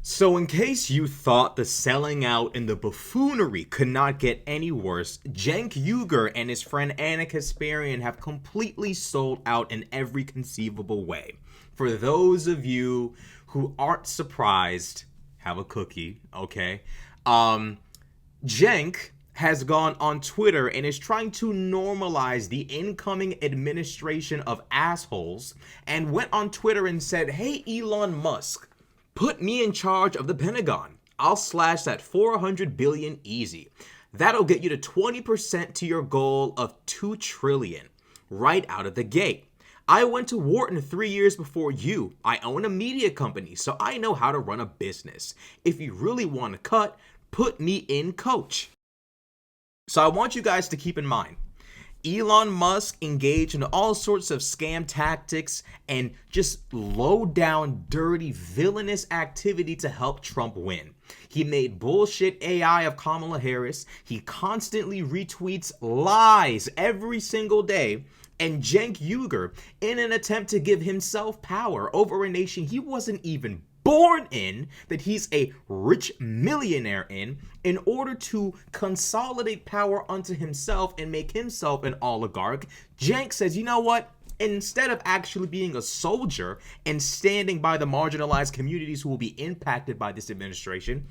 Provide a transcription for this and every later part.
So in case you thought the selling out and the buffoonery could not get any worse, Cenk Uygur and his friend Anna Kasparian have completely sold out in every conceivable way. For those of you who aren't surprised, have a cookie, okay? Cenk has gone on Twitter and is trying to normalize the incoming administration of assholes and went on Twitter and said, "Hey Elon Musk, put me in charge of the Pentagon. I'll slash that 400 billion easy. That'll get you to 20% to your goal of 2 trillion right out of the gate. I went to Wharton 3 years before you. I own a media company, so I know how to run a business. If you really want to cut, put me in coach." So I want you guys to keep in mind, Elon Musk engaged in all sorts of scam tactics and just low down, dirty, villainous activity to help Trump win. He made bullshit AI of Kamala Harris. He constantly retweets lies every single day. And Cenk Uygur, in an attempt to give himself power over a nation he wasn't even born in, that he's a rich millionaire in order to consolidate power unto himself and make himself an oligarch, Cenk says, you know what? Instead of actually being a soldier and standing by the marginalized communities who will be impacted by this administration,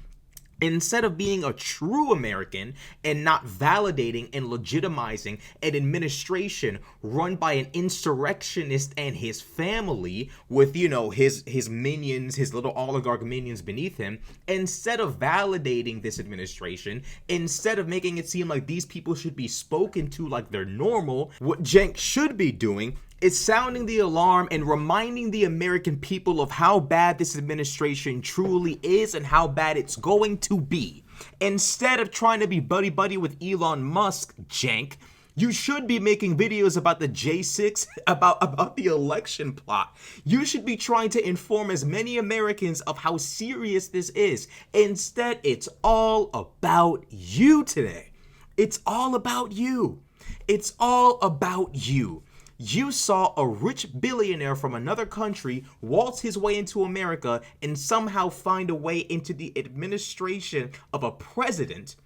instead of being a true American and not validating and legitimizing an administration run by an insurrectionist and his family with, his minions, his little oligarch minions beneath him, instead of validating this administration, instead of making it seem like these people should be spoken to like they're normal, what Cenk should be doing is sounding the alarm and reminding the American people of how bad this administration truly is and how bad it's going to be. Instead of trying to be buddy-buddy with Elon Musk, Cenk, you should be making videos about the J6, about the election plot. You should be trying to inform as many Americans of how serious this is. Instead, it's all about you today. It's all about you. It's all about you. You saw a rich billionaire from another country waltz his way into America and somehow find a way into the administration of a president,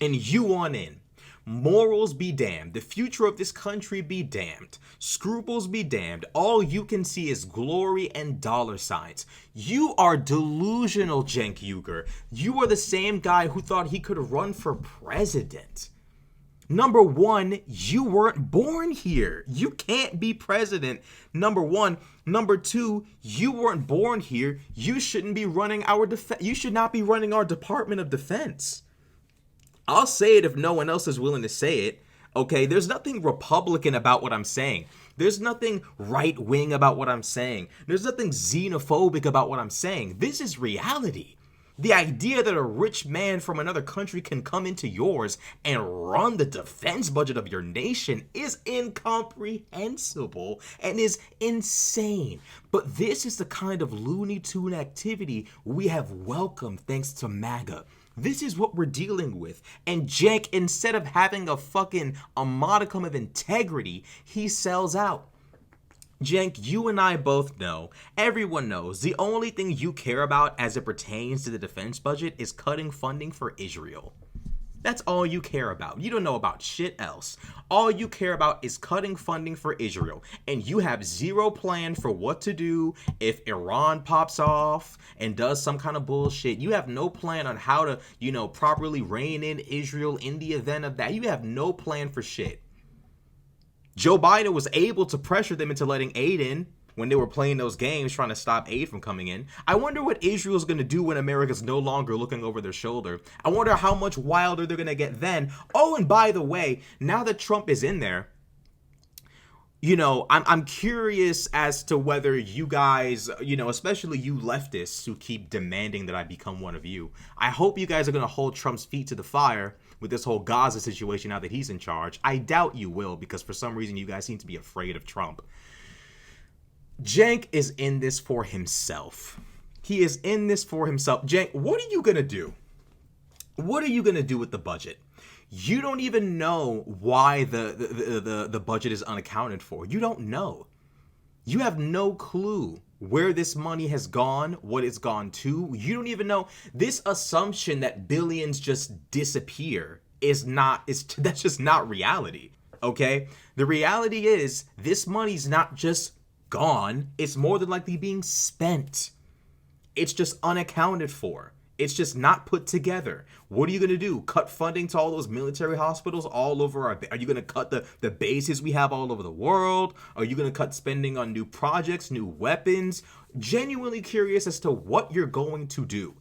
and you want in. Morals be damned. The future of this country be damned. Scruples be damned. All you can see is glory and dollar signs. You are delusional, Cenk Uygur. You are the same guy who thought he could run for president. Number one, you weren't born here. You can't be president. Number one. Number two, you weren't born here. You shouldn't be running our you should not be running our Department of Defense. I'll say it if no one else is willing to say it. Okay, there's nothing Republican about what I'm saying. There's nothing right-wing about what I'm saying. There's nothing xenophobic about what I'm saying. This is reality. The idea that a rich man from another country can come into yours and run the defense budget of your nation is incomprehensible and is insane. But this is the kind of Looney Tune activity we have welcomed thanks to MAGA. This is what we're dealing with. And Cenk, instead of having a modicum of integrity, he sells out. Cenk, you and I both know, everyone knows, the only thing you care about as it pertains to the defense budget is cutting funding for Israel. That's all you care about. You don't know about shit else. All you care about is cutting funding for Israel. And you have zero plan for what to do if Iran pops off and does some kind of bullshit. You have no plan on how to, properly rein in Israel in the event of that. You have no plan for shit. Joe Biden was able to pressure them into letting aid in when they were playing those games trying to stop aid from coming in. I wonder what Israel's going to do when America's no longer looking over their shoulder. I wonder how much wilder they're going to get then. Oh, and by the way, now that Trump is in there, I'm curious as to whether you guys, especially you leftists who keep demanding that I become one of you, I hope you guys are going to hold Trump's feet to the fire with this whole Gaza situation now that he's in charge. I doubt you will, because for some reason you guys seem to be afraid of Trump. Cenk is in this for himself. He is in this for himself. Cenk, what are you going to do? What are you going to do with the budget? You don't even know why the budget is unaccounted for. You don't know. You have no clue where this money has gone, what it's gone to. You don't even know. This assumption that billions just disappear that's just not reality. Okay? The reality is this money's not just gone, it's more than likely being spent. It's just unaccounted for. It's just not put together. What are you going to do? Cut funding to all those military hospitals all over are you going to cut the bases we have all over the world? Are you going to cut spending on new projects, new weapons? Genuinely curious as to what you're going to do.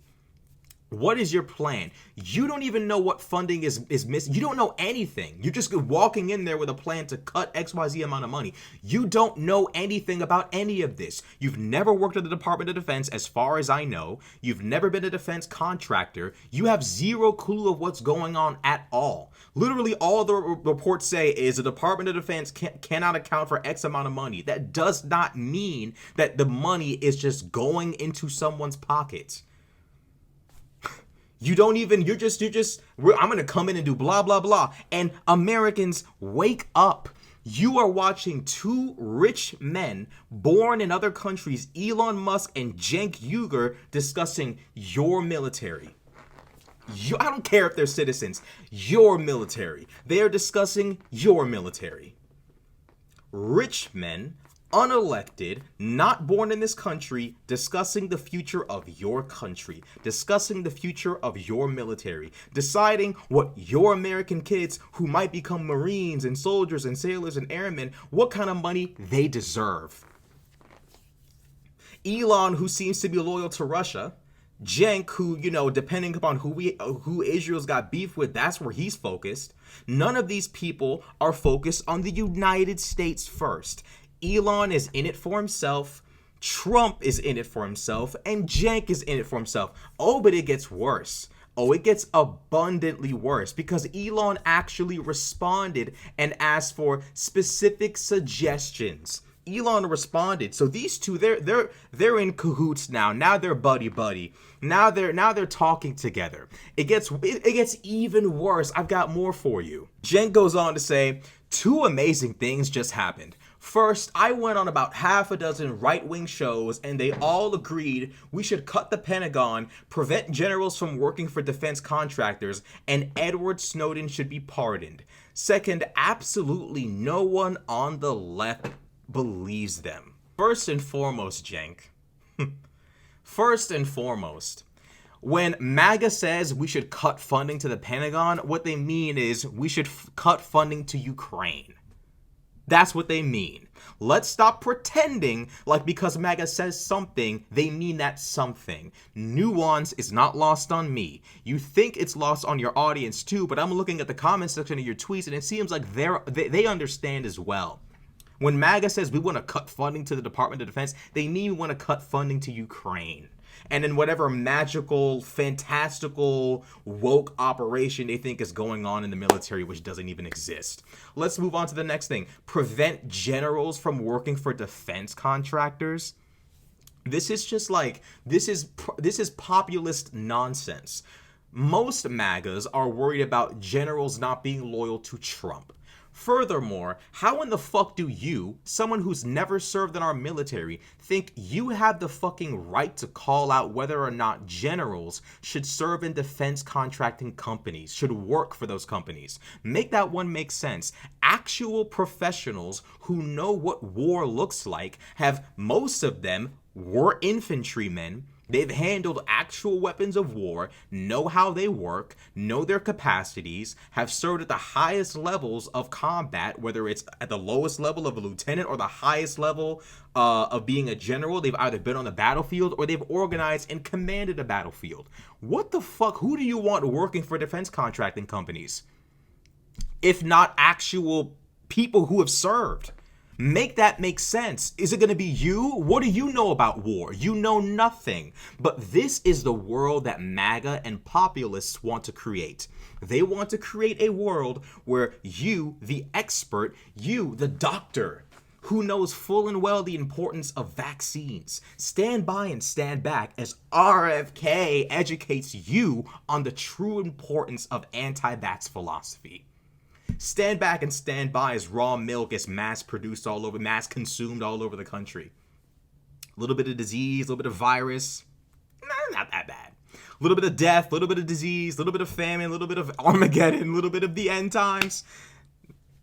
What is your plan? You don't even know what funding is missing. You don't know anything. You're just walking in there with a plan to cut XYZ amount of money. You don't know anything about any of this. You've never worked at the Department of Defense, as far as I know. You've never been a defense contractor. You have zero clue of what's going on at all. Literally all the reports say is the Department of Defense cannot account for X amount of money. That does not mean that the money is just going into someone's pockets. I'm going to come in and do blah, blah, blah. And Americans, wake up. You are watching two rich men born in other countries, Elon Musk and Cenk Uygur, discussing your military. I don't care if they're citizens. Your military. They are discussing your military. Rich men, unelected, not born in this country, discussing the future of your country, discussing the future of your military, deciding what your American kids who might become Marines and soldiers and sailors and airmen, what kind of money they deserve. Elon, who seems to be loyal to Russia, Cenk, who, depending upon who Israel's got beef with, that's where he's focused. None of these people are focused on the United States first. Elon is in it for himself, Trump is in it for himself, and Cenk is in it for himself. Oh, but it gets worse. Oh, it gets abundantly worse because Elon actually responded and asked for specific suggestions. Elon responded. So these two, they're in cahoots now. Now they're buddy. Now they're talking together. It gets even worse. I've got more for you. Cenk goes on to say, two amazing things just happened. First, I went on about half a dozen right-wing shows and they all agreed we should cut the Pentagon, prevent generals from working for defense contractors, and Edward Snowden should be pardoned. Second, absolutely no one on the left believes them. First and foremost, Cenk. First and foremost, when MAGA says we should cut funding to the Pentagon, what they mean is we should cut funding to Ukraine. That's what they mean. Let's stop pretending like because MAGA says something, they mean that something. Nuance is not lost on me. You think it's lost on your audience too, but I'm looking at the comment section of your tweets and it seems like they understand as well. When MAGA says we want to cut funding to the Department of Defense, they mean we want to cut funding to Ukraine. And in whatever magical, fantastical, woke operation they think is going on in the military, which doesn't even exist. Let's move on to the next thing. Prevent generals from working for defense contractors. This is just like, this is populist nonsense. Most MAGAs are worried about generals not being loyal to Trump. Furthermore, how in the fuck do you, someone who's never served in our military, think you have the fucking right to call out whether or not generals should serve in defense contracting companies, should work for those companies? Make that one make sense. Actual professionals who know what war looks like most of them were infantrymen. They've handled actual weapons of war, know how they work, know their capacities, have served at the highest levels of combat, whether it's at the lowest level of a lieutenant or the highest level of being a general. They've either been on the battlefield or they've organized and commanded a battlefield. What the fuck? Who do you want working for defense contracting companies? If not actual people who have served? Make that make sense. Is it going to be you? What do you know about war? You know nothing. But this is the world that MAGA and populists want to create. They want to create a world where you, the expert, you, the doctor, who knows full and well the importance of vaccines, stand by and stand back as RFK educates you on the true importance of anti-vax philosophy. Stand back and stand by as raw milk is mass consumed all over the country. A little bit of disease, a little bit of virus. Nah, not that bad. A little bit of death, a little bit of disease, a little bit of famine, a little bit of Armageddon, a little bit of the end times.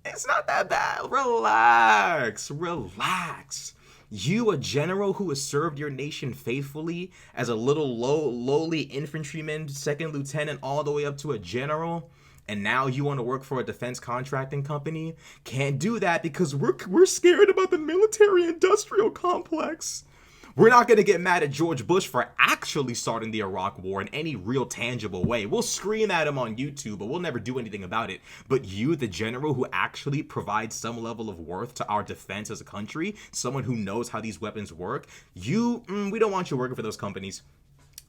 It's not that bad. Relax. Relax. You, a general who has served your nation faithfully as a little lowly infantryman, second lieutenant, all the way up to a general, and now you want to work for a defense contracting company, can't do that because we're scared about the military-industrial complex. We're not going to get mad at George Bush for actually starting the Iraq War in any real tangible way. We'll scream at him on YouTube, but we'll never do anything about it. But you, the general who actually provides some level of worth to our defense as a country, someone who knows how these weapons work, we don't want you working for those companies.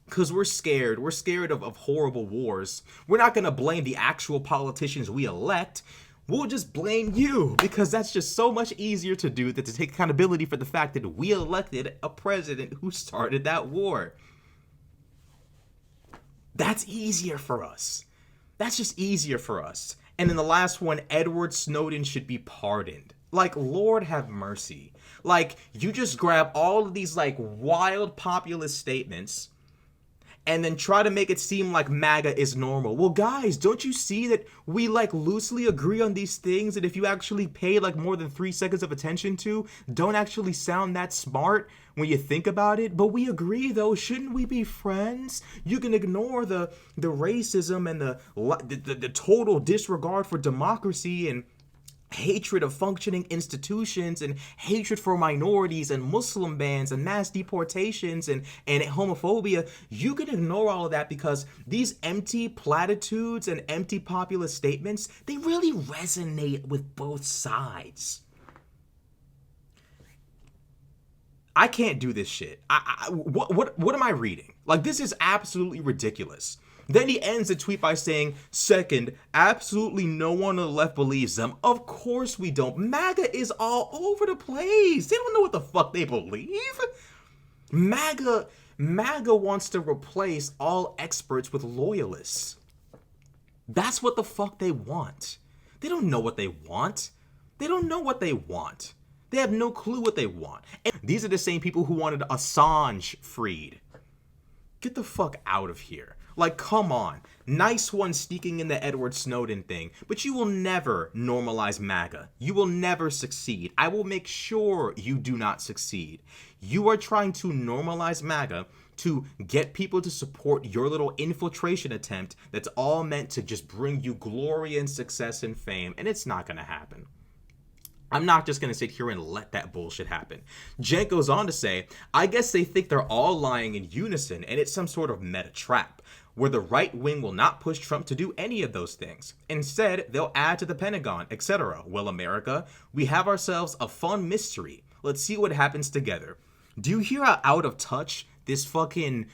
Because we're scared. We're scared of horrible wars. We're not going to blame the actual politicians we elect. We'll just blame you, because that's just so much easier to do than to take accountability for the fact that we elected a president who started that war. That's easier for us. That's just easier for us. And then the last one, Edward Snowden should be pardoned. Like, Lord have mercy. Like, you just grab all of these, like, wild populist statements and then try to make it seem like MAGA is normal. Well, guys, don't you see that we, like, loosely agree on these things that if you actually pay, like, more than 3 seconds of attention to, don't actually sound that smart when you think about it? But we agree, though. Shouldn't we be friends? You can ignore the racism and the total disregard for democracy and hatred of functioning institutions and hatred for minorities and Muslim bans and mass deportations and homophobia. You can ignore all of that because these empty platitudes and empty populist statements, they really resonate with both sides. I can't do this shit. What am I reading? Like, this is absolutely ridiculous. Then he ends the tweet by saying, second, absolutely no one on the left believes them. Of course we don't. MAGA is all over the place. They don't know what the fuck they believe. MAGA wants to replace all experts with loyalists. That's what the fuck they want. They don't know what they want. They don't know what they want. They have no clue what they want. And these are the same people who wanted Assange freed. Get the fuck out of here. Like, come on. Nice one sneaking in the Edward Snowden thing, but you will never normalize MAGA. You will never succeed. I will make sure you do not succeed. You are trying to normalize MAGA to get people to support your little infiltration attempt that's all meant to just bring you glory and success and fame, and it's not going to happen. I'm not just going to sit here and let that bullshit happen. Cenk goes on to say, I guess they think they're all lying in unison and it's some sort of meta trap where the right wing will not push Trump to do any of those things. Instead, they'll add to the Pentagon, etc. Well, America, we have ourselves a fun mystery. Let's see what happens together. Do you hear how out of touch this fucking,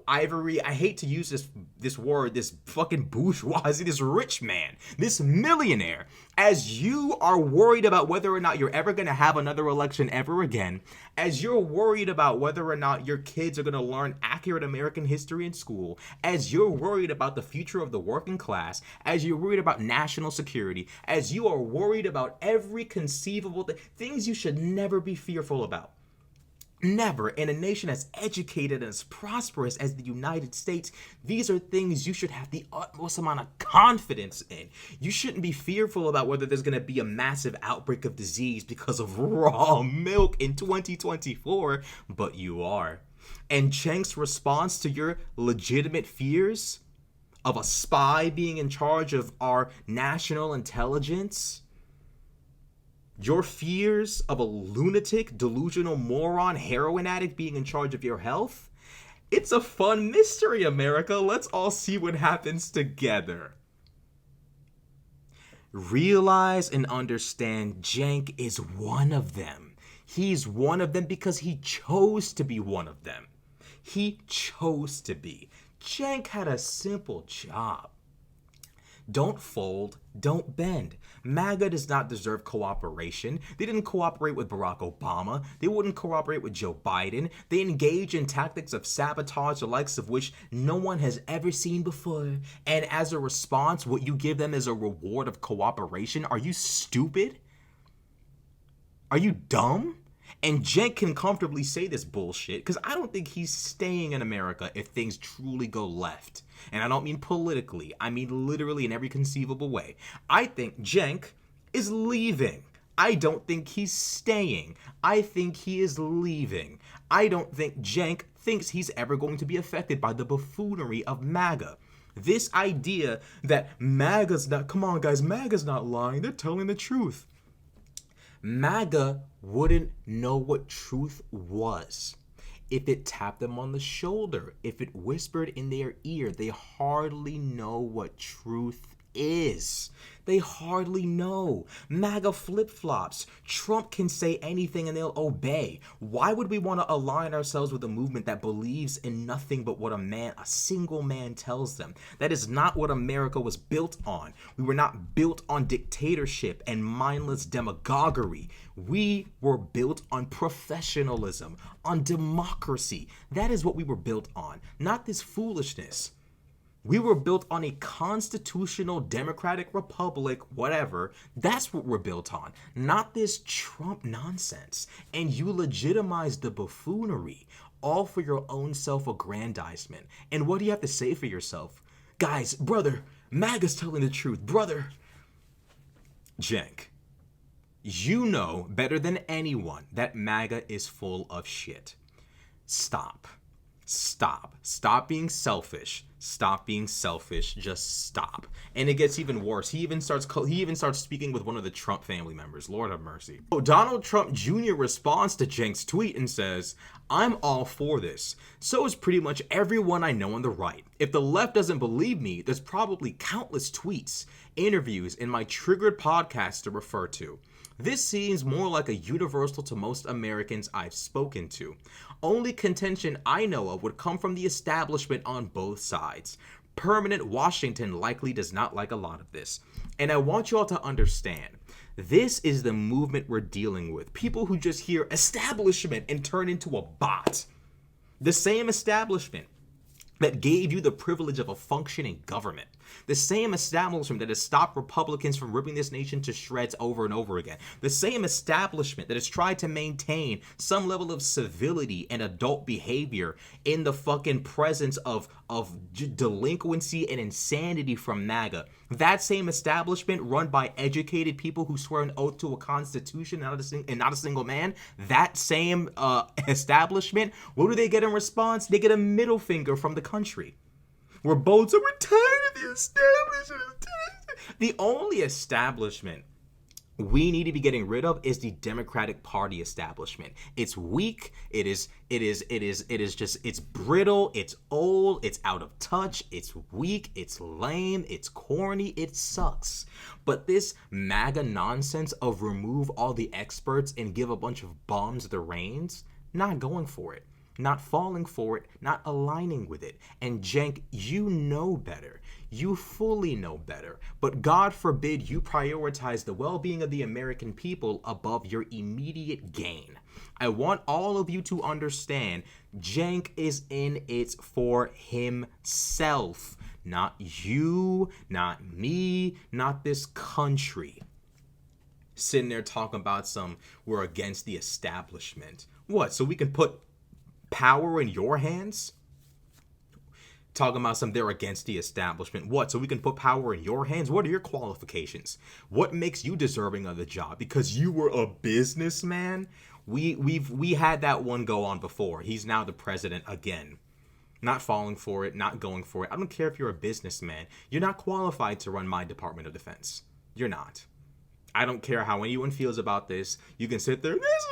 ivory, I hate to use this word, this fucking bourgeoisie, this rich man, this millionaire, as you are worried about whether or not you're ever going to have another election ever again, as you're worried about whether or not your kids are going to learn accurate American history in school, as you're worried about the future of the working class, as you're worried about national security, as you are worried about every conceivable things you should never be fearful about. Never. In a nation as educated and as prosperous as the United States, these are things you should have the utmost amount of confidence in. You shouldn't be fearful about whether there's going to be a massive outbreak of disease because of raw milk in 2024, but you are. And Cenk's response to your legitimate fears of a spy being in charge of our national intelligence, your fears of a lunatic, delusional moron, heroin addict being in charge of your health? It's a fun mystery, America. Let's all see what happens together. Realize and understand Cenk is one of them. He's one of them because he chose to be one of them. He chose to be. Cenk had a simple job. Don't fold, don't bend. MAGA does not deserve cooperation. They didn't cooperate with Barack Obama. They wouldn't cooperate with Joe Biden. They engage in tactics of sabotage, the likes of which no one has ever seen before. And as a response, what you give them is a reward of cooperation. Are you stupid? Are you dumb? And Cenk can comfortably say this bullshit because I don't think he's staying in America if things truly go left. And I don't mean politically, I mean literally in every conceivable way. I think Cenk is leaving. I don't think he's staying. I think he is leaving. I don't think Cenk thinks he's ever going to be affected by the buffoonery of MAGA. This idea that MAGA's not, come on guys, MAGA's not lying, they're telling the truth. MAGA wouldn't know what truth was if it tapped them on the shoulder, if it whispered in their ear. They hardly know what truth is. They hardly know. MAGA flip-flops. Trump can say anything and they'll obey. Why would we want to align ourselves with a movement that believes in nothing but what a single man tells them? That is not what America was built on. We were not built on dictatorship and mindless demagoguery. We were built on professionalism, on democracy. That is what we were built on, not this foolishness. We were built on a constitutional democratic republic, whatever. That's what we're built on, not this Trump nonsense. And you legitimize the buffoonery, all for your own self-aggrandizement. And what do you have to say for yourself? Guys, brother, MAGA's telling the truth. Brother, Cenk, you know better than anyone that MAGA is full of shit. Stop. Stop being selfish. Stop being selfish. Just stop. And it gets even worse. He even starts speaking with one of the Trump family members. Lord have mercy. So Donald Trump Jr. responds to Cenk's tweet and says, "I'm all for this. So is pretty much everyone I know on the right. If the left doesn't believe me, there's probably countless tweets, interviews, in my triggered podcast to refer to. This seems more like a universal to most Americans I've spoken to. Only contention I know of would come from the establishment on both sides. Permanent Washington likely does not like a lot of this. And I want you all to understand, this is the movement we're dealing with. People who just hear establishment and turn into a bot. The same establishment that gave you the privilege of a functioning government. The same establishment that has stopped Republicans from ripping this nation to shreds over and over again. The same establishment that has tried to maintain some level of civility and adult behavior in the fucking presence of delinquency and insanity from MAGA. That same establishment, run by educated people who swear an oath to a constitution and not a single man, that same establishment, what do they get in response? They get a middle finger from the country. We're bold, so we're tired of the establishment. The only establishment we need to be getting rid of is the Democratic Party establishment. It's weak. It's brittle. It's old. It's out of touch. It's weak. It's lame. It's corny. It sucks. But this MAGA nonsense of remove all the experts and give a bunch of bums the reins, not going for it. Not falling for it, not aligning with it. And Cenk, you know better. You fully know better. But God forbid you prioritize the well-being of the American people above your immediate gain. I want all of you to understand, Cenk is in it for himself. Not you, not me, not this country. Sitting there talking about we're against the establishment. What, so we can put power in your hands? Talking about they're against the establishment. What, so we can put power in your hands? What are your qualifications? What makes you deserving of the job? Because you were a businessman? We had that one go on before. He's now the president again. Not falling for it, not going for it. I don't care if you're a businessman. You're not qualified to run my Department of Defense. You're not. I don't care how anyone feels about this. You can sit there, this is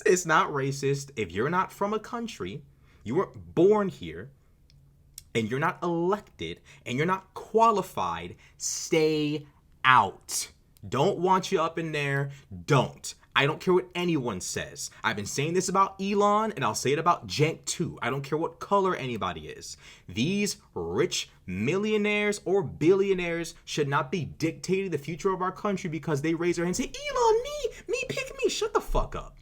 racist. It's not racist. If you're not from a country, you weren't born here, and you're not elected, and you're not qualified, stay out. Don't want you up in there. Don't. I don't care what anyone says. I've been saying this about Elon, and I'll say it about Cenk too. I don't care what color anybody is. These rich millionaires or billionaires should not be dictating the future of our country because they raise their hand and say, Elon, me, pick me. Shut the fuck up.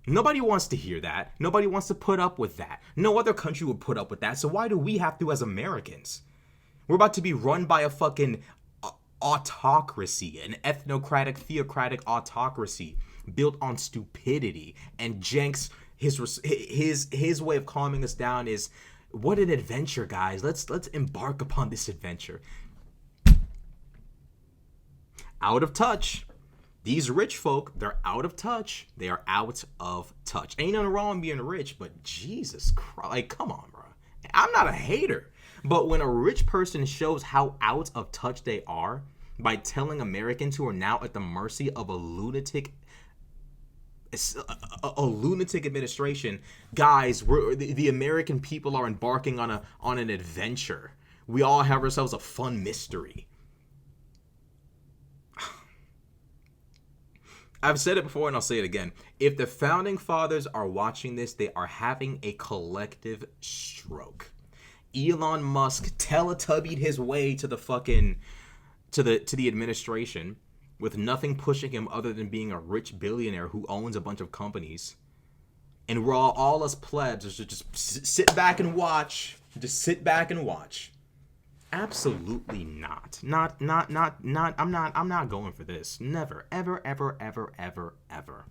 Nobody wants to hear that. Nobody wants to put up with that. No other country would put up with that. So why do we have to as Americans? We're about to be run by a fucking autocracy, an ethnocratic, theocratic autocracy. built on stupidity. And Cenk's his way of calming us down is, what an adventure, guys. Let's embark upon this adventure. Out of touch. These rich folk, they're out of touch. They are out of touch. Ain't nothing wrong being rich, but Jesus Christ, like, come on, bro. I'm not a hater, but when a rich person shows how out of touch they are by telling Americans who are now at the mercy of a lunatic administration, guys, the American people are embarking on an adventure. We all have ourselves a fun mystery. I've said it before and I'll say it again. If the founding fathers are watching this, they are having a collective stroke. Elon Musk Teletubbied his way to the fucking to the administration with nothing pushing him other than being a rich billionaire who owns a bunch of companies. And we're all us plebs just sit back and watch. Just sit back and watch. Absolutely not. Not. I'm not going for this. Never, ever, ever, ever, ever, ever.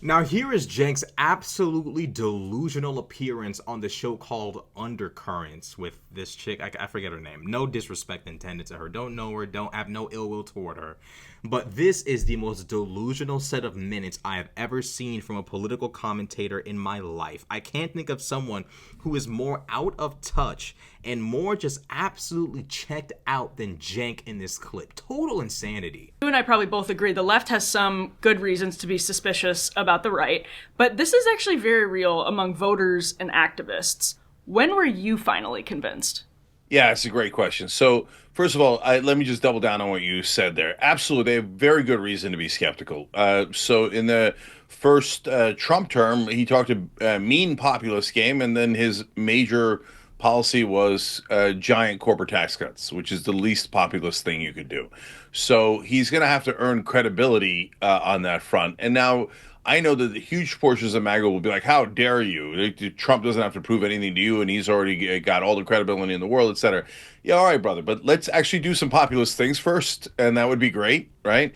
Now here is Cenk's absolutely delusional appearance on the show called Undercurrents with this chick. I forget her name. No disrespect intended to her. Don't know her. Don't have no ill will toward her. But this is the most delusional set of minutes I have ever seen from a political commentator in my life. I can't think of someone who is more out of touch and more just absolutely checked out than Cenk in this clip. Total insanity. You and I probably both agree the left has some good reasons to be suspicious about the right, but this is actually very real among voters and activists. When were you finally convinced? Yeah, it's a great question. So, first of all, let me just double down on what you said there. Absolutely, they have very good reason to be skeptical. So, in the first Trump term, he talked a mean populist game, and then his major policy was giant corporate tax cuts, which is the least populist thing you could do. So, he's going to have to earn credibility on that front. And now, I know that the huge portions of MAGA will be like, how dare you? Trump doesn't have to prove anything to you, and he's already got all the credibility in the world, et cetera. Yeah, all right, brother, but let's actually do some populist things first, and that would be great, right?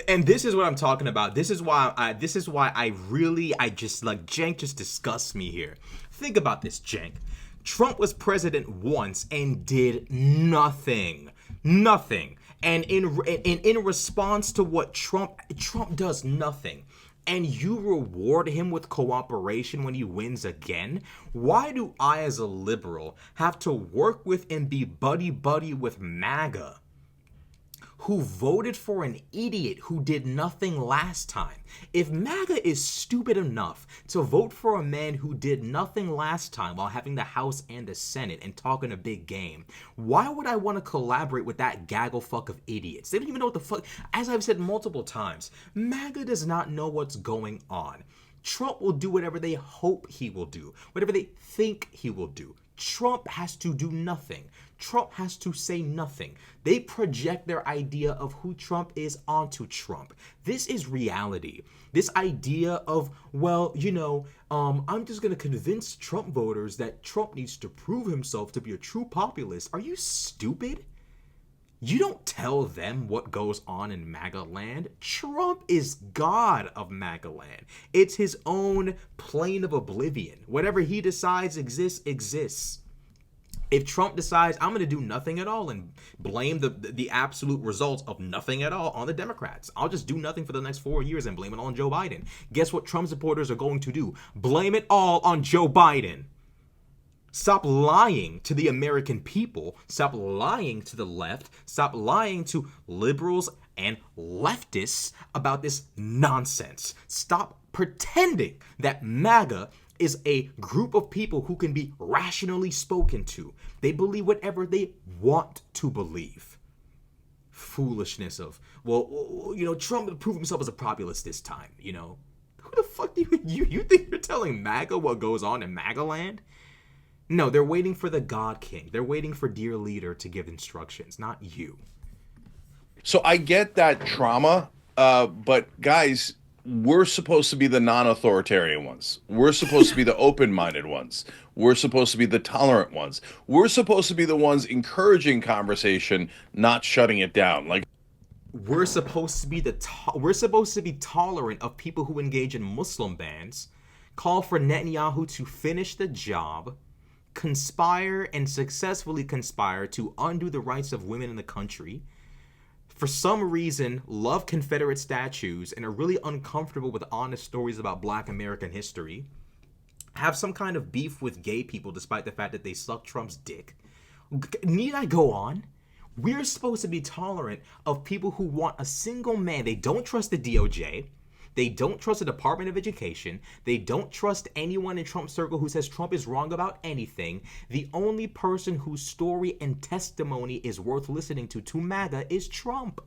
And this is what I'm talking about. This is why I just, like, Cenk just disgusts me here. Think about this, Cenk. Trump was president once and did nothing. Nothing. And in response to what Trump does nothing. And you reward him with cooperation when he wins again? Why do I, as a liberal, have to work with and be buddy-buddy with MAGA, who voted for an idiot who did nothing last time? If MAGA is stupid enough to vote for a man who did nothing last time while having the House and the Senate and talking a big game, why would I want to collaborate with that gaggle fuck of idiots? They don't even know what the fuck. As I've said multiple times, MAGA does not know what's going on. Trump will do whatever they hope he will do, whatever they think he will do. Trump has to do nothing. Trump has to say nothing. They project their idea of who Trump is onto Trump. This is reality. This idea of, well, I'm just going to convince Trump voters that Trump needs to prove himself to be a true populist. Are you stupid? You don't tell them what goes on in MAGA land. Trump is God of MAGA land. It's his own plane of oblivion. Whatever he decides exists. If Trump decides I'm going to do nothing at all and blame the absolute results of nothing at all on the Democrats, I'll just do nothing for the next 4 years and blame it all on Joe Biden. Guess what Trump supporters are going to do? Blame it all on Joe Biden. Stop lying to the American people. Stop lying to the left. Stop lying to liberals and leftists about this nonsense. Stop pretending that MAGA is a group of people who can be rationally spoken to. They believe whatever they want to believe. Foolishness of, Trump will prove himself as a populist this time, Who the fuck do you think you're telling MAGA what goes on in MAGA land? No, they're waiting for the God King. They're waiting for dear leader to give instructions, not you. So I get that trauma, but guys, we're supposed to be the non-authoritarian ones. We're supposed to be the open-minded ones. We're supposed to be the tolerant ones. We're supposed to be the ones encouraging conversation, not shutting it down. Like, we're supposed to be we're supposed to be tolerant of people who engage in Muslim bans, call for Netanyahu to finish the job, conspire and successfully conspire to undo the rights of women in the country, for some reason love Confederate statues and are really uncomfortable with honest stories about Black American history, have some kind of beef with gay people despite the fact that they suck Trump's dick. Need I go on? We're supposed to be tolerant of people who want a single man. They don't trust the DOJ. They don't trust the Department of Education. They don't trust anyone in Trump's circle who says Trump is wrong about anything. The only person whose story and testimony is worth listening to MAGA, is Trump.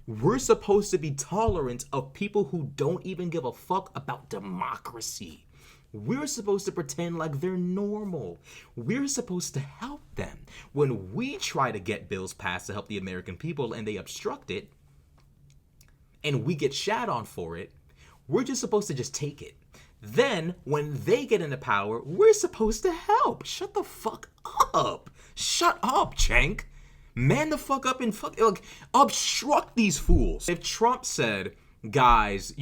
We're supposed to be tolerant of people who don't even give a fuck about democracy. We're supposed to pretend like they're normal. We're supposed to help them. When we try to get bills passed to help the American people and they obstruct it, and we get shat on for it, we're just supposed to just take it. Then, when they get into power, we're supposed to help. Shut the fuck up. Shut up, Cenk. Man the fuck up and obstruct these fools. If Trump said, guys,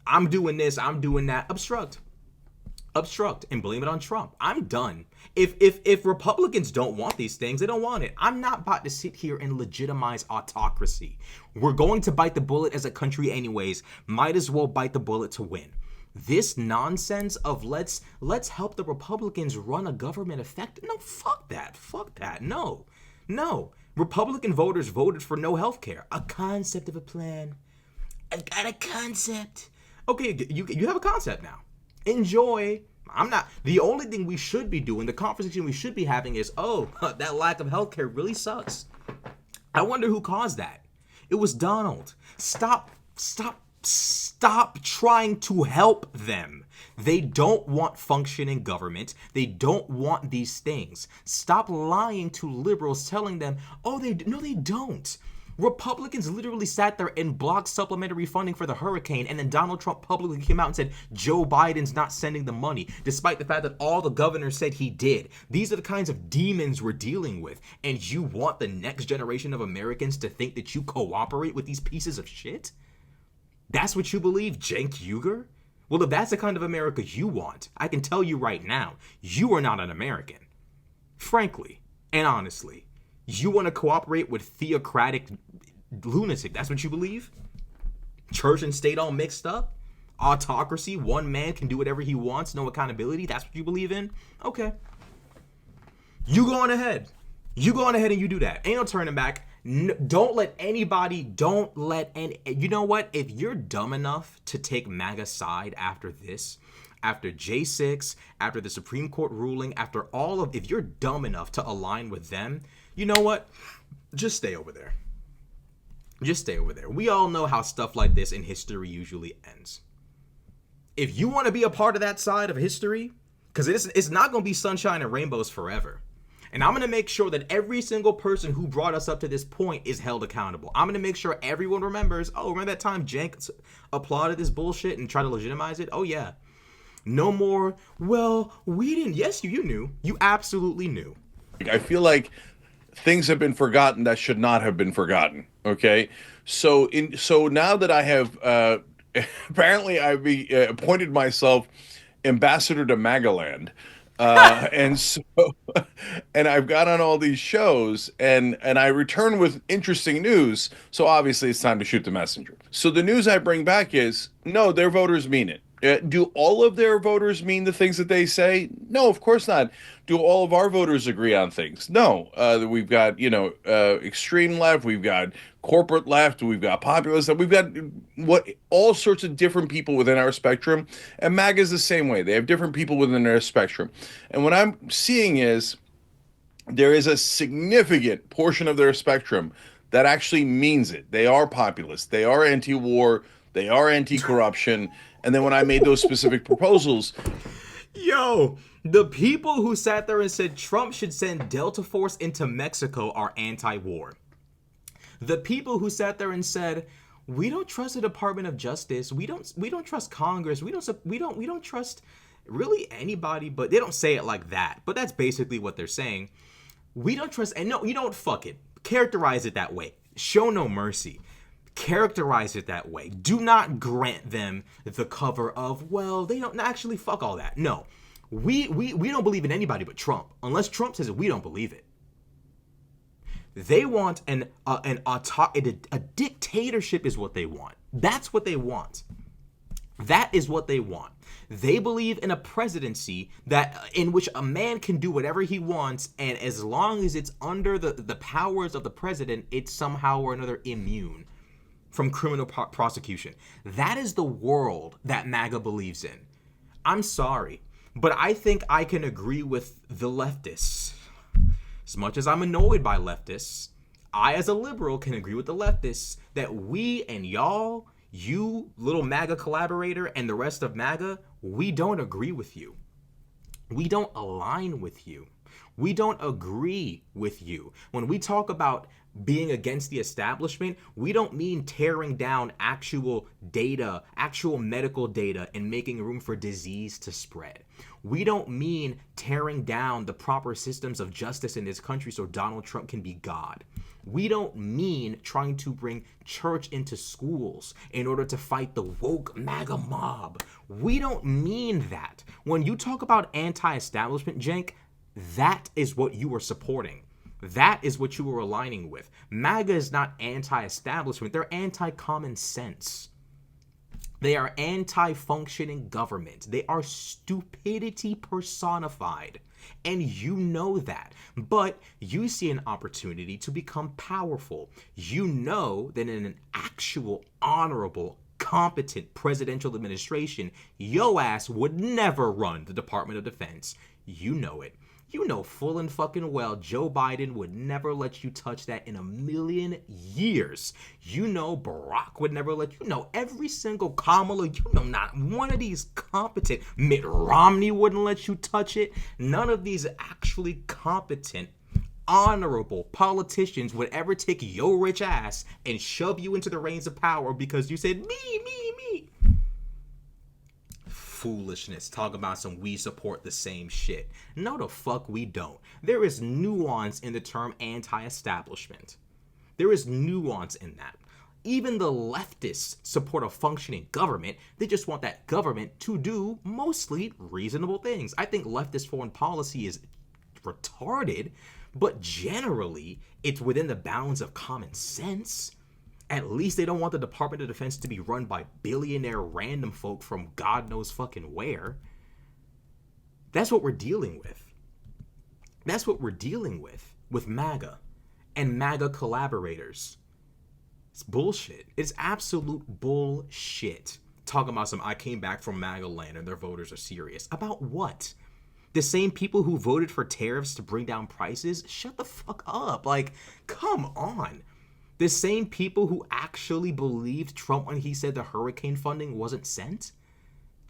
I'm doing this, I'm doing that, obstruct, and blame it on Trump. I'm done. If Republicans don't want these things, they don't want it. I'm not about to sit here and legitimize autocracy. We're going to bite the bullet as a country anyways. Might as well bite the bullet to win. This nonsense of let's help the Republicans run a government effect. No, fuck that. No. Republican voters voted for no health care. A concept of a plan. I've got a concept. Okay, you have a concept now. Enjoy. The only thing we should be doing, the conversation we should be having is, that lack of healthcare really sucks. I wonder who caused that. It was Donald. Stop trying to help them. They don't want functioning government. They don't want these things. Stop lying to liberals, telling them, they don't. Republicans literally sat there and blocked supplementary funding for the hurricane, and then Donald Trump publicly came out and said Joe Biden's not sending the money, despite the fact that all the governors said he did. These are the kinds of demons we're dealing with, and you want the next generation of Americans to think that you cooperate with these pieces of shit? That's what you believe, Cenk Uygur? Well, if that's the kind of America you want, I can tell you right now, you are not an American. Frankly and honestly. You want to cooperate with theocratic lunatic? That's what you believe? Church and state all mixed up? Autocracy? One man can do whatever he wants, no accountability? That's what you believe in? Okay. You go on ahead. You and you do that. Ain't no turning back. Don't let any... You know what? If you're dumb enough to take MAGA's side after this, after J6, after the Supreme Court ruling, after if you're dumb enough to align with them, you know what? Just stay over there. We all know how stuff like this in history usually ends. If you want to be a part of that side of history, because it's not going to be sunshine and rainbows forever. And I'm going to make sure that every single person who brought us up to this point is held accountable. I'm going to make sure everyone remembers, remember that time Cenk applauded this bullshit and tried to legitimize it? Oh, yeah. No more, we didn't. Yes, you knew. You absolutely knew. I feel like things have been forgotten that should not have been forgotten. Okay, so now that I have apparently I've appointed myself ambassador to MAGAland, and I've got on all these shows, and I return with interesting news. So obviously it's time to shoot the messenger. So the news I bring back is no, their voters mean it. Do all of their voters mean the things that they say? No, of course not. Do all of our voters agree on things? No. We've got, extreme left. We've got corporate left. We've got populist. We've got all sorts of different people within our spectrum. And MAGA is the same way. They have different people within their spectrum. And what I'm seeing is there is a significant portion of their spectrum that actually means it. They are populist. They are anti-war. They are anti-corruption. And then when I made those specific proposals... The people who sat there and said Trump should send Delta Force into Mexico are anti-war. The people who sat there and said, we don't trust the Department of Justice. We don't trust Congress. We don't trust really anybody, but they don't say it like that. But that's basically what they're saying. We don't trust, and no, you know what? Fuck it. Characterize it that way. Show no mercy. Characterize it that way. Do not grant them the cover of, well, they don't actually, fuck all that. No. We don't believe in anybody but Trump. Unless Trump says it, we don't believe it. They want a dictatorship is what they want. That's what they want. That is what they want. They believe in a presidency in which a man can do whatever he wants, and as long as it's under the powers of the president, it's somehow or another immune from criminal prosecution. That is the world that MAGA believes in. I'm sorry, but I think I can agree with the leftists. As much as I'm annoyed by leftists, I as a liberal can agree with the leftists that we and y'all, you little MAGA collaborator and the rest of MAGA, we don't agree with you. We don't align with you. We don't agree with you. When we talk about being against the establishment, we don't mean tearing down actual data, actual medical data, and making room for disease to spread. We don't mean tearing down the proper systems of justice in this country so Donald Trump can be God. We don't mean trying to bring church into schools in order to fight the woke MAGA mob. We don't mean that. When you talk about anti-establishment, Cenk, that is what you are supporting. That is what you are aligning with. MAGA is not anti-establishment. They're anti-common sense. They are anti-functioning government. They are stupidity personified. And you know that. But you see an opportunity to become powerful. You know that in an actual, honorable, competent presidential administration, yo ass would never run the Department of Defense. You know it. You know full and fucking well Joe Biden would never let you touch that in a million years. You know Barack would never let you know. Every single Kamala, you know not one of these competent. Mitt Romney wouldn't let you touch it. None of these actually competent, honorable politicians would ever take your rich ass and shove you into the reins of power because you said, me. Foolishness. Talk about some we support the same shit. No, the fuck we don't. There is nuance in the term anti-establishment. There is nuance in that. Even the leftists support a functioning government. They just want that government to do mostly reasonable things. I think leftist foreign policy is retarded, but generally it's within the bounds of common sense. At least they don't want the Department of Defense to be run by billionaire random folk from God knows fucking where. That's what we're dealing with. That's what we're dealing with MAGA and MAGA collaborators. It's bullshit. It's absolute bullshit. Talking about I came back from MAGA land and their voters are serious. About what? The same people who voted for tariffs to bring down prices? Shut the fuck up. Like, come on. The same people who actually believed Trump when he said the hurricane funding wasn't sent?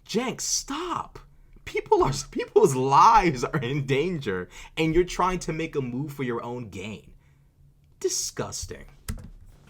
Cenk, stop. People's lives are in danger, and you're trying to make a move for your own gain. Disgusting.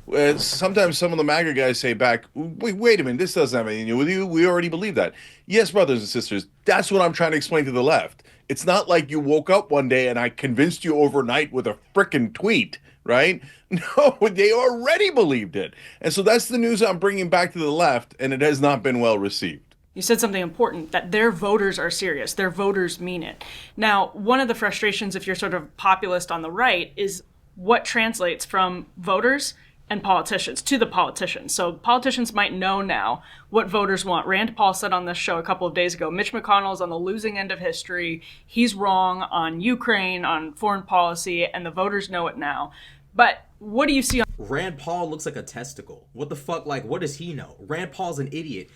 Well, sometimes some of the MAGA guys say back, wait a minute, this doesn't have anything to do with you. We already believe that. Yes, brothers and sisters, that's what I'm trying to explain to the left. It's not like you woke up one day and I convinced you overnight with a frickin' tweet, right? No, they already believed it. And so that's the news I'm bringing back to the left, and it has not been well received. You said something important, that their voters are serious. Their voters mean it. Now, one of the frustrations if you're sort of populist on the right is what translates from voters and politicians to the politicians. So politicians might know now what voters want. Rand Paul said on this show a couple of days ago, Mitch McConnell is on the losing end of history. He's wrong on Ukraine, on foreign policy, and the voters know it now. But what do you see on... Rand Paul looks like a testicle. What the fuck? Like, what does he know? Rand Paul's an idiot.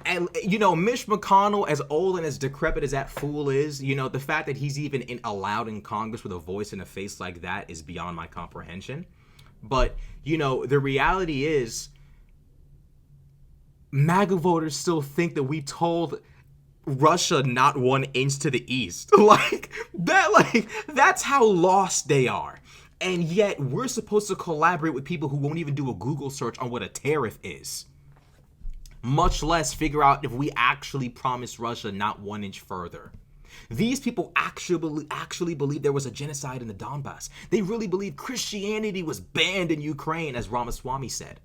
And, you know, Mitch McConnell, as old and as decrepit as that fool is, you know, the fact that he's even allowed in Congress with a voice and a face like that is beyond my comprehension. But, you know, the reality is MAGA voters still think that we told Russia not 1 inch to the east. That's how lost they are. And yet we're supposed to collaborate with people who won't even do a Google search on what a tariff is. Much less figure out if we actually promised Russia not 1 inch further. These people actually believe there was a genocide in the Donbass. They really believe Christianity was banned in Ukraine, as Ramaswamy said.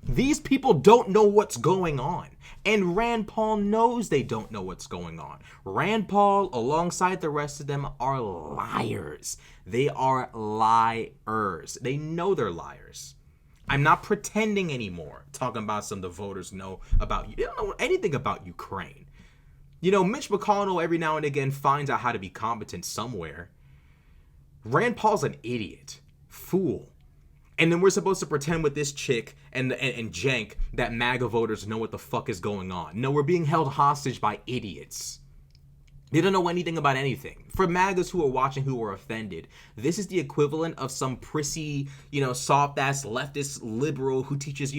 These people don't know what's going on. And Rand Paul knows they don't know what's going on. Rand Paul, alongside the rest of them, are liars. They are liars. They know they're liars. I'm not pretending anymore, talking about some of the voters know about you. They don't know anything about Ukraine. You know, Mitch McConnell every now and again finds out how to be competent somewhere. Rand Paul's an idiot. Fool. And then we're supposed to pretend with this chick and Cenk that MAGA voters know what the fuck is going on. No, we're being held hostage by idiots. They don't know anything about anything. For MAGAs who are watching who are offended, this is the equivalent of some prissy, soft-ass leftist liberal who teaches,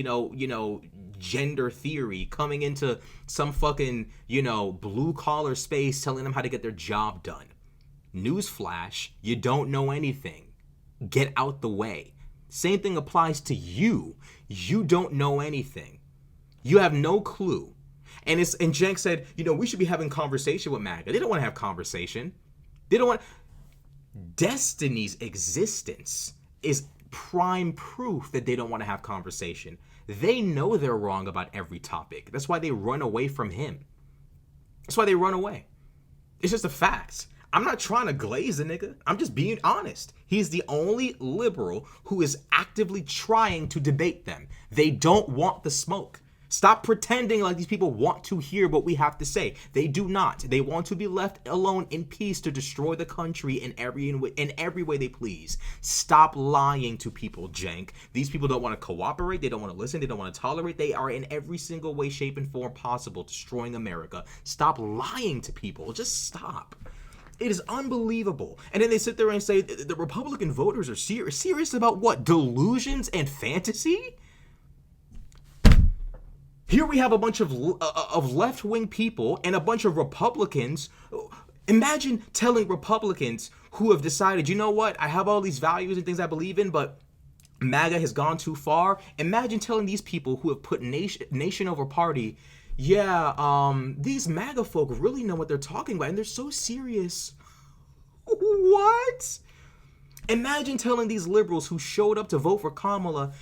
gender theory coming into some fucking, blue-collar space telling them how to get their job done. Newsflash, you don't know anything. Get out the way. Same thing applies to you. You don't know anything. You have no clue. And Cenk said, we should be having conversation with MAGA. They don't want to have conversation. They don't want. Destiny's existence is prime proof that they don't want to have conversation. They know they're wrong about every topic. That's why they run away from him. That's why they run away. It's just a fact. I'm not trying to glaze the nigga. I'm just being honest. He's the only liberal who is actively trying to debate them. They don't want the smoke. Stop pretending like these people want to hear what we have to say. They do not. They want to be left alone in peace to destroy the country in every way they please. Stop lying to people, Cenk. These people don't want to cooperate. They don't want to listen. They don't want to tolerate. They are in every single way, shape, and form possible destroying America. Stop lying to people. Just stop. It is unbelievable. And then they sit there and say the Republican voters are serious about what? Delusions and fantasy? Here we have a bunch of left-wing people and a bunch of Republicans. Imagine telling Republicans who have decided, you know what, I have all these values and things I believe in, but MAGA has gone too far. Imagine telling these people who have put nation over party, these MAGA folk really know what they're talking about, and they're so serious. What? Imagine telling these liberals who showed up to vote for Kamala,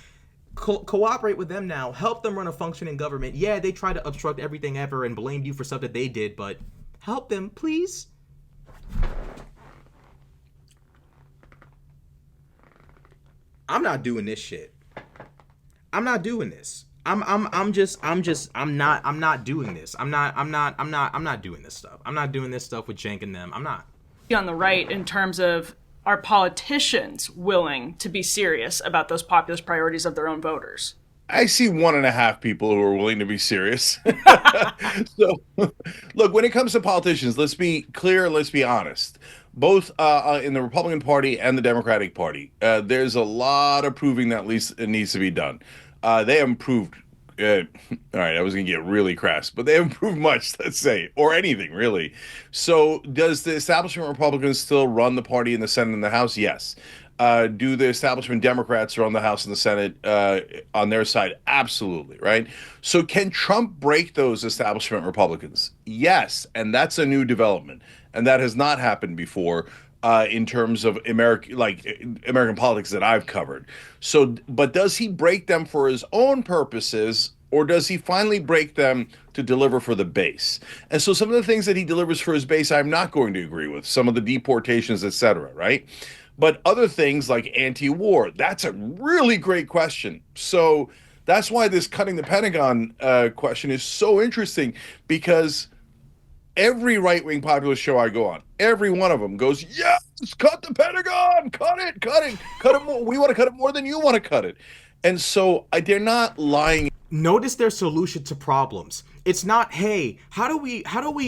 cooperate with them now, help them run a functioning government. Yeah, they try to obstruct everything ever and blamed you for stuff that they did, but help them, please. I'm not doing this shit. I'm not doing this. I'm not doing this. I'm not doing this stuff. I'm not doing this stuff with Cenk and them. I'm not. On the right, in terms of, are politicians willing to be serious about those populist priorities of their own voters? I see 1.5 people who are willing to be serious. So, look, when it comes to politicians, let's be clear, let's be honest. Both in the Republican Party and the Democratic Party, there's a lot of proving that at least it needs to be done. They haven't proved, all right, I was going to get really crass, but they haven't proved much, let's say, or anything, really. So does the establishment Republicans still run the party in the Senate and the House? Yes. Do the establishment Democrats run the House and the Senate on their side? Absolutely, right? So can Trump break those establishment Republicans? Yes, and that's a new development, and that has not happened before in terms of American politics that I've covered. So, but does he break them for his own purposes, or does he finally break them to deliver for the base? And so some of the things that he delivers for his base, I'm not going to agree with. Some of the deportations, etc., right? But other things like anti-war, that's a really great question. So that's why this cutting the Pentagon question is so interesting, because every right-wing populist show I go on, every one of them goes, yes, cut the Pentagon, cut it more. We want to cut it more than you want to cut it. And so they're not lying. Notice their solution to problems. It's not, hey, how do we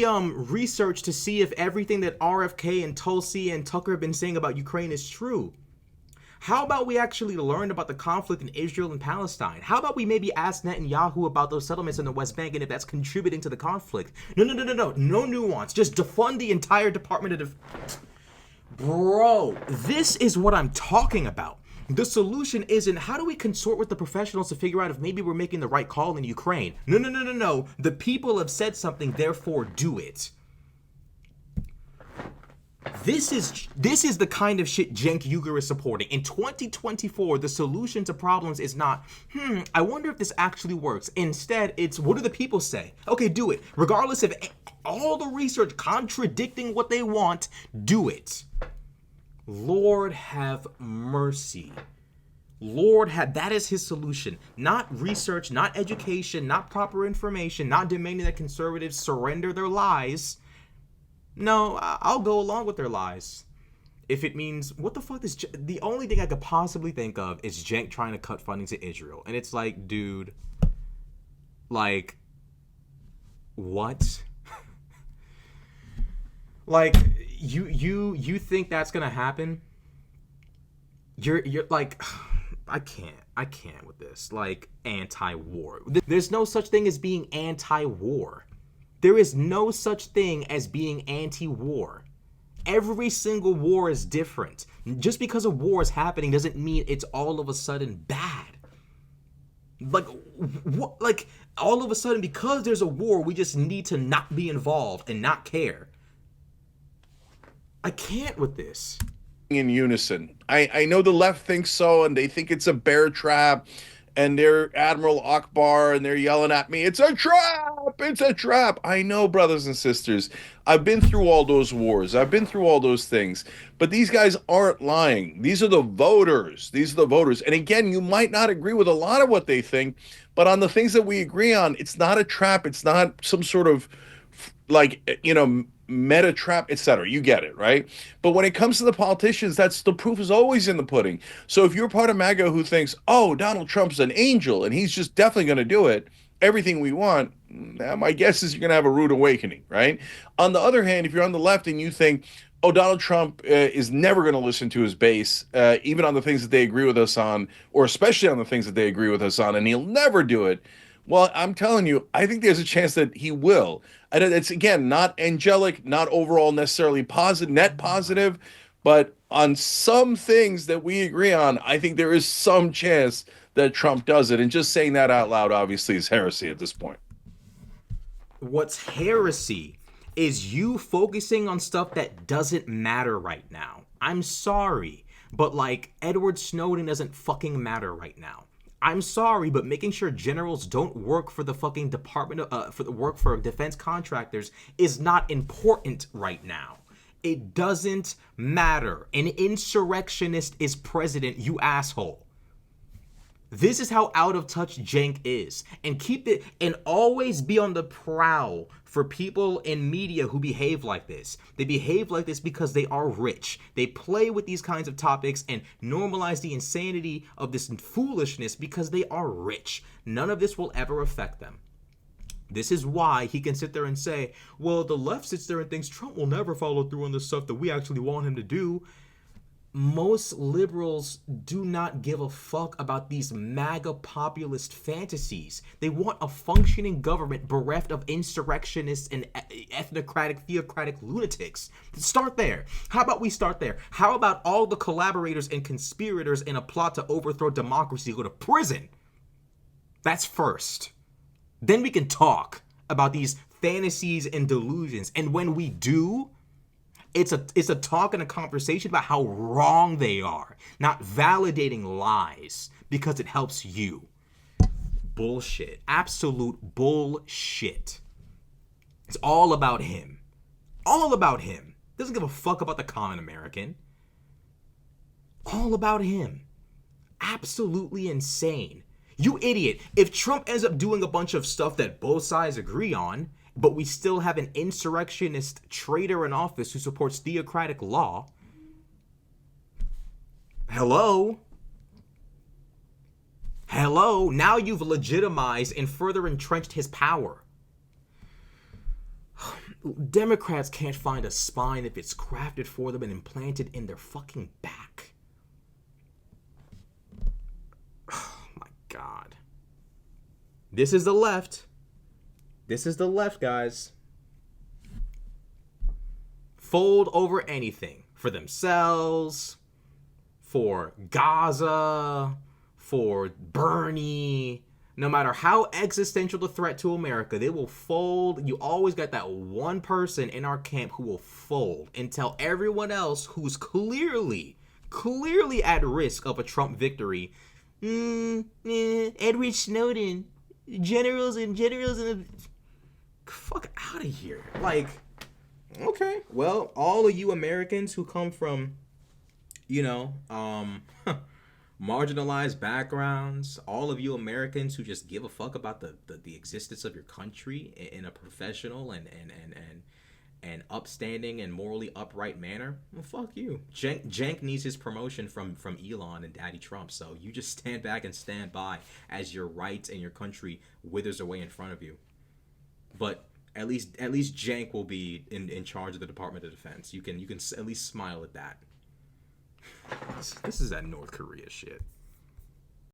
research to see if everything that RFK and Tulsi and Tucker have been saying about Ukraine is true? How about we actually learn about the conflict in Israel and Palestine? How about we maybe ask Netanyahu about those settlements in the West Bank and if that's contributing to the conflict? No nuance. Just defund the entire Department of Bro, this is what I'm talking about. The solution isn't how do we consort with the professionals to figure out if maybe we're making the right call in Ukraine. No. The people have said something, therefore do it. This is the kind of shit Cenk Uygur is supporting. In 2024, the solution to problems is not, I wonder if this actually works. Instead, it's, what do the people say? Okay, do it. Regardless of all the research contradicting what they want, do it. Lord have mercy. That is his solution. Not research, not education, not proper information, not demanding that conservatives surrender their lies. No, I'll go along with their lies. If it means, what the fuck is... The only thing I could possibly think of is Cenk trying to cut funding to Israel. And it's like, dude, like, what? Like, you think that's gonna happen? You're like... I can't with this. Like, anti-war. There's no such thing as being anti-war. There is no such thing as being anti-war. Every single war is different. Just because a war is happening doesn't mean it's all of a sudden bad. Like, what? Like, all of a sudden, because there's a war, we just need to not be involved and not care. I can't with this. In unison. I know the left thinks so, and they think it's a bear trap, and they're Admiral Akbar, and they're yelling at me, it's a trap! It's a trap! I know, brothers and sisters. I've been through all those wars. I've been through all those things. But these guys aren't lying. These are the voters. These are the voters. And again, you might not agree with a lot of what they think, but on the things that we agree on, it's not a trap. It's not some sort of, like, meta trap, etc. You get it, right? But when it comes to the politicians, that's the proof is always in the pudding. So if you're part of MAGA who thinks, oh, Donald Trump's an angel and he's just definitely going to do it, everything we want, my guess is you're going to have a rude awakening, right? On the other hand, if you're on the left and you think, oh, Donald Trump is never going to listen to his base, even on the things that they agree with us on, or especially on the things that they agree with us on, and he'll never do it. Well, I'm telling you, I think there's a chance that he will. And it's, again, not angelic, not overall necessarily positive, net positive, but on some things that we agree on, I think there is some chance that Trump does it. And just saying that out loud, obviously, is heresy at this point. What's heresy is you focusing on stuff that doesn't matter right now. I'm sorry, but like, Edward Snowden doesn't fucking matter right now. I'm sorry, but making sure generals don't work for the fucking Department of, work for defense contractors is not important right now. It doesn't matter. An insurrectionist is president, you asshole. This is how out of touch Cenk is. And keep it, and always be on the prowl for people in media who behave like this. They behave like this because they are rich. They play with these kinds of topics and normalize the insanity of this foolishness because they are rich. None of this will ever affect them. This is why he can sit there and say, well, the left sits there and thinks Trump will never follow through on the stuff that we actually want him to do. Most liberals do not give a fuck about these MAGA populist fantasies. They want a functioning government bereft of insurrectionists and ethnocratic, theocratic lunatics. Start there. How about we start there? How about all the collaborators and conspirators in a plot to overthrow democracy go to prison? That's first. Then we can talk about these fantasies and delusions. And when we do, it's a talk and a conversation about how wrong they are, not validating lies because it helps you. Bullshit. Absolute bullshit. It's all about him. All about him. Doesn't give a fuck about the common American. All about him. Absolutely insane. You idiot. If Trump ends up doing a bunch of stuff that both sides agree on, but we still have an insurrectionist traitor in office who supports theocratic law. Hello? Hello? Now you've legitimized and further entrenched his power. Democrats can't find a spine if it's crafted for them and implanted in their fucking back. Oh my God. This is the left. This is the left, guys. Fold over anything for themselves, for Gaza, for Bernie. No matter how existential the threat to America, they will fold. You always got that one person in our camp who will fold and tell everyone else who's clearly at risk of a Trump victory. Edward Snowden, generals and fuck out of here. Like, okay, well, all of you Americans who come from, marginalized backgrounds, all of you Americans who just give a fuck about the existence of your country in a professional and upstanding and morally upright manner, well, fuck you. Cenk needs his promotion from Elon and Daddy Trump, so you just stand back and stand by as your rights and your country withers away in front of you. But at least Cenk will be in charge of the Department of Defense. You can at least smile at that. This is that North Korea shit.